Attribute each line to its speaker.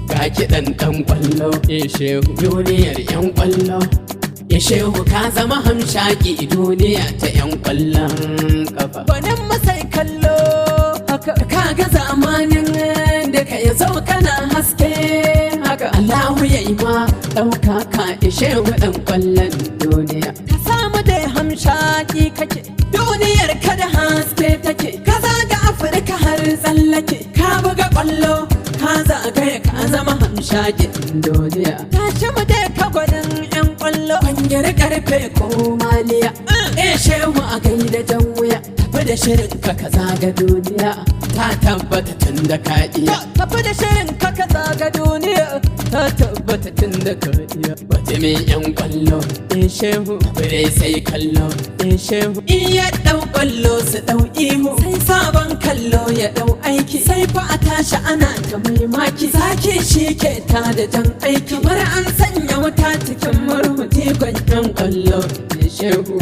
Speaker 1: ga kiɗan ɗan ƙwallo shehu duniyar 'yan ƙwallo shehu ka zama hamshaki duniya ta 'yan ƙwallon kafa
Speaker 2: gwanin masai kallo
Speaker 1: ka ga zamanin da ka ya zo kana haske haka Allahu ya yi ma ɗauka ka shehu ɗan ƙwallon duniya
Speaker 2: ka samu da hamshaki kake
Speaker 1: duniyar ka da haske take ka zaga Afirka har tsallake ka buga ƙwallo ka zagaya ka zama hamshakin duniya
Speaker 2: tashi mu da ka gwanin 'yan ƙwallo
Speaker 1: kwangiyar karfe ko maliya shehu a gaida jan wuya tafi da shirin ka zaga duniya ta tabbata tun da ka iya
Speaker 2: tafi da shirin ka zaga duniya
Speaker 1: ta tabbata tun da ka iya mutumin 'yan ƙwallo shehu bare sai kallo shehu iya ɗau ƙwallo su ɗau ihu sai sabon kallo ya ɗau aiki sai fa a tashi ana ta mai maki zaki shi ke ta da jan aiki kamar an sanya wuta cikin murhu tikon 'yan ƙwallo shehu